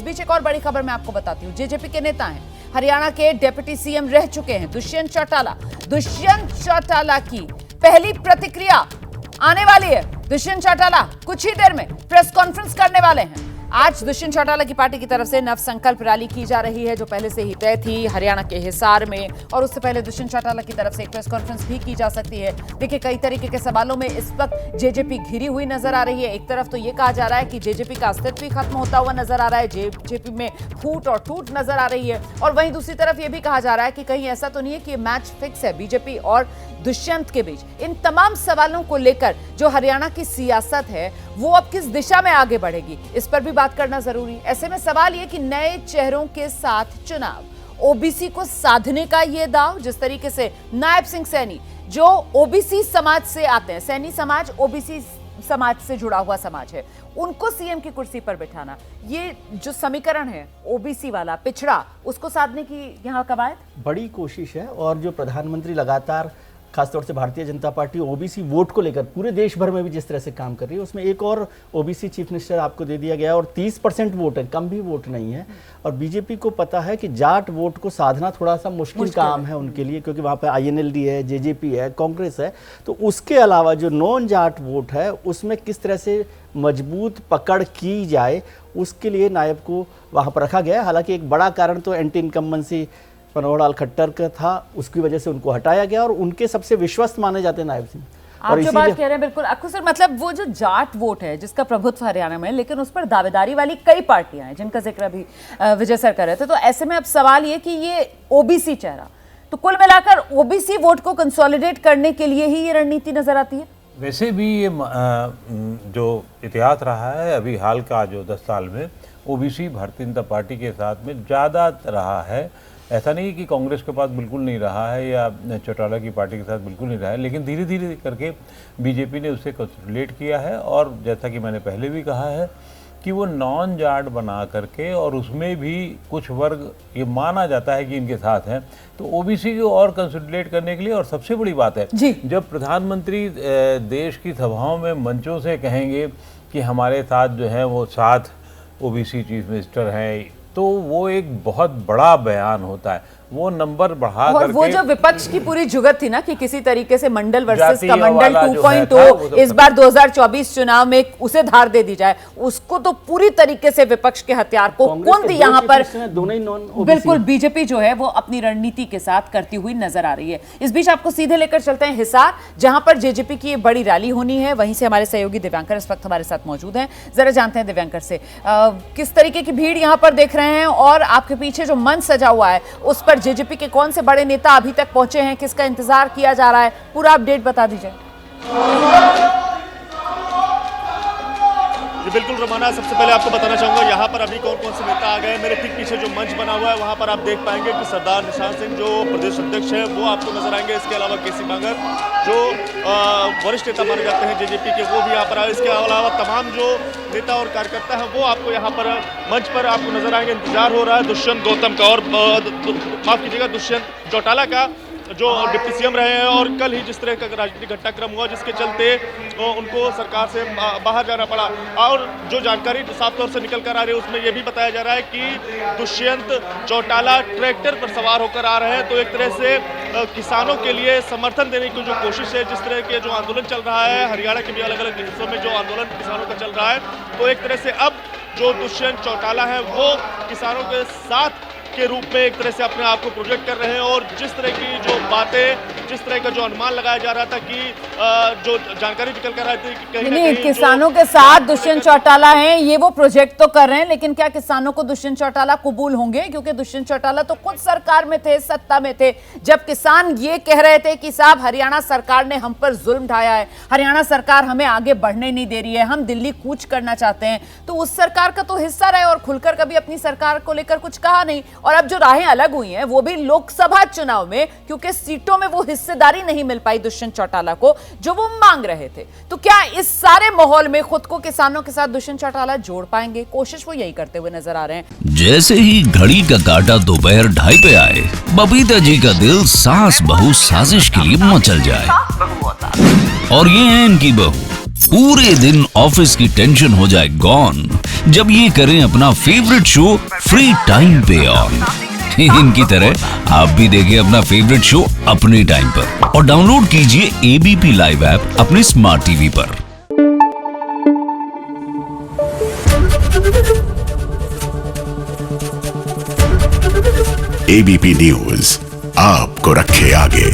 बीच एक और बड़ी खबर मैं आपको बताती हूँ। जेजेपी के नेता हैं, हरियाणा के डिप्टी सीएम रह चुके हैं दुष्यंत चौटाला। दुष्यंत चौटाला की पहली प्रतिक्रिया आने वाली है। दुष्यंत चौटाला कुछ ही देर में प्रेस कॉन्फ्रेंस करने वाले हैं। आज दुष्यंत चौटाला की पार्टी की तरफ से नव संकल्प रैली की जा रही है, जो पहले से ही तय थी हरियाणा के हिसार में, और उससे पहले दुष्यंत चौटाला की तरफ से एक प्रेस कॉन्फ्रेंस भी की जा सकती है। देखिए, कई तरीके के सवालों में इस वक्त जेजेपी घिरी हुई नजर आ रही है। एक तरफ तो ये कहा जा रहा है कि जेजेपी का अस्तित्व ही खत्म होता हुआ नजर आ रहा है, जेजेपी में फूट और टूट नजर आ रही है, और वहीं दूसरी तरफ ये भी कहा जा रहा है कि कहीं ऐसा तो नहीं है कि मैच फिक्स है बीजेपी और दुष्यंत के बीच। इन तमाम सवालों को लेकर जो हरियाणा की सियासत है वो अब किस दिशा में आगे बढ़ेगी, इस पर भी बात करना जरूरी। ऐसे में सवाल ये कि नए चेहरों के साथ चुनाव, ओबीसी को साधने का ये दाव, जिस तरीके से नायब सिंह सैनी जो ओबीसी समाज से आते हैं, सैनी समाज ओबीसी समाज से जुड़ा हुआ समाज है, उनको सीएम की कुर्सी पर बिठाना, ये जो समीकरण है ओबीसी वाला पिछड़ा, उसको साधने की यहाँ कवायद बड़ी कोशिश है। और जो प्रधानमंत्री लगातार खासतौर से Bharatiya Janata party OBC vote को लेकर पूरे देश भर में भी जिस तरह से काम कर रही है, उसमें एक और ओबीसी चीफ मिनिस्टर आपको दे दिया गया और 30% वोट है, कम भी वोट नहीं है। और बीजेपी को पता है कि जाट वोट को साधना थोड़ा सा मुश्किल काम है उनके लिए, क्योंकि वहाँ पे आईएनएलडी है, जेजेपी है, कांग्रेस है। तो उसके अलावा जो नॉन जाट वोट है उसमें किस तरह से मजबूत पकड़ की जाए, उसके लिए नायब को वहाँ पर रखा गया है। हालांकि एक बड़ा कारण तो एंटी इनकम्बेंसी मनोहर लाल खट्टर का था, उसकी वजह से उनको हटाया गया, और उनके सबसे विश्वस्त माने जाते हैं नायब सिंह। आप जो बात कह रहे हैं बिल्कुल आपको सर, मतलब वो जो जाट वोट है जिसका प्रभुत्व हरियाणा में, लेकिन उस पर दावेदारी वाली कई पार्टियां हैं जिनका जिक्र अभी विजय सर कर रहे थे। तो ऐसे में अब सवाल ये कि ये ओबीसी चेहरा, तो कुल मिलाकर ओबीसी वोट को कंसोलिडेट करने के लिए ही ये रणनीति नजर आती है। वैसे भी ये जो इतिहास रहा है अभी हाल का जो 10 साल में, ओबीसी भारतीय जनता पार्टी के साथ में ज़्यादा रहा है। ऐसा नहीं कि कांग्रेस के पास बिल्कुल नहीं रहा है या चौटाला की पार्टी के साथ बिल्कुल नहीं रहा है, लेकिन धीरे धीरे करके बीजेपी ने उसे कंसोलिडेट किया है। और जैसा कि मैंने पहले भी कहा है कि वो नॉन जाट बना करके, और उसमें भी कुछ वर्ग ये माना जाता है कि इनके साथ हैं, तो ओबीसी को और कंसोलिडेट करने के लिए। और सबसे बड़ी बात है, जब प्रधानमंत्री देश की सभाओं में मंचों से कहेंगे कि हमारे साथ जो है वो 7 ओबीसी चीफ मिनिस्टर हैं, तो वो एक बहुत बड़ा बयान होता है। वो नंबर बढ़ा करके, वो जो विपक्ष की पूरी जुगत थी ना कि किसी तरीके से मंडल वर्सेस का मंडल 2.0 इस बार 2024 चुनाव में उसे धार दे दी जाए, उसको तो पूरी तरीके से विपक्ष के हथियार को कौन दी यहाँ पर, बिल्कुल बीजेपी जो है वो अपनी रणनीति के साथ करती हुई नजर आ रही है। इस बीच आपको सीधे लेकर चलते हैं हिसार, जहां पर जेजेपी की बड़ी रैली होनी है। वहीं से हमारे सहयोगी दिव्यांकर इस वक्त हमारे साथ मौजूद हैं। जरा जानते हैं दिव्यांकर से किस तरीके की भीड़ यहाँ पर देख रहे हैं, और आपके पीछे जो मंच सजा हुआ है उस पर जेजेपी के कौन से बड़े नेता अभी तक पहुंचे हैं, किसका इंतजार किया जा रहा है, पूरा अपडेट बता दीजिए। जी बिल्कुल रमाना, सबसे पहले आपको बताना चाहूंगा यहाँ पर अभी कौन कौन से नेता आ गए। मेरे ठीक पीछे जो मंच बना हुआ है वहाँ पर आप देख पाएंगे कि सरदार निशान सिंह जो प्रदेश अध्यक्ष है वो आपको नजर आएंगे। इसके अलावा केसी मांगर जो वरिष्ठ नेता माने जाते हैं जेजेपी के, वो भी यहाँ पर आए। इसके अलावा तमाम जो नेता और कार्यकर्ता हैं वो आपको यहाँ पर मंच पर आपको नजर आएंगे। इंतजार हो रहा है दुष्यंत गौतम का, और माफ कीजिएगा दुष्यंत चौटाला का, जो डिप्टी सीएम रहे हैं, और कल ही जिस तरह का राजनीतिक घटनाक्रम हुआ जिसके चलते उनको सरकार से बाहर जाना पड़ा। और जो जानकारी साफ तौर से निकल कर आ रही है उसमें यह भी बताया जा रहा है कि दुष्यंत चौटाला ट्रैक्टर पर सवार होकर आ रहे हैं। तो एक तरह से किसानों के लिए समर्थन देने की जो कोशिश है, जिस तरह के जो आंदोलन चल रहा है हरियाणा के भी अलग अलग हिस्सों में जो आंदोलन किसानों का चल रहा है, तो एक तरह से अब जो दुष्यंत चौटाला है वो किसानों के साथ के रूप में एक तरह से अपने आप को प्रोजेक्ट कर रहे हैं। और जिस तरह की जो बातें, जिस तरह का जो अनुमान लगाया जा रहा था कि जो जानकारी निकल कर रही थी कि कहीं ना कहीं किसानों के साथ दुष्यंत चौटाला हैं, ये वो प्रोजेक्ट तो कर रहे हैं, लेकिन क्या किसानों को दुष्यंत चौटाला कबूल होंगे? क्योंकि दुष्यंत चौटाला तो खुद सरकार में थे, सत्ता में थे, जब किसान ये कह रहे थे कि साहब हरियाणा सरकार ने हम पर जुल्म ढाया है, हरियाणा सरकार हमें आगे बढ़ने नहीं दे रही है, हम दिल्ली कूच करना चाहते हैं। तो उस सरकार का तो हिस्सा रहे और खुलकर कभी अपनी सरकार को लेकर कुछ कहा नहीं। और अब जो राहें अलग हुई हैं वो भी लोकसभा चुनाव में, क्योंकि सीटों में वो हिस्सेदारी नहीं मिल पाई दुष्यंत चौटाला को जो वो मांग रहे थे। तो क्या इस सारे माहौल में खुद को किसानों के साथ दुष्यंत चौटाला जोड़ पाएंगे? कोशिश वो यही करते हुए नजर आ रहे हैं। जैसे ही घड़ी का काटा दोपहर 2:30 पे आए, बबीता जी का दिल सास बहू साजिश के लिए मचल जाए। और ये है इनकी बहू, पूरे दिन ऑफिस की टेंशन हो जाए गॉन, जब ये करें अपना फेवरेट शो फ्री टाइम पे ऑन। इनकी तरह आप भी देखें अपना फेवरेट शो अपने टाइम पर और डाउनलोड कीजिए एबीपी लाइव ऐप अपने स्मार्ट टीवी पर। एबीपी न्यूज आपको रखे आगे।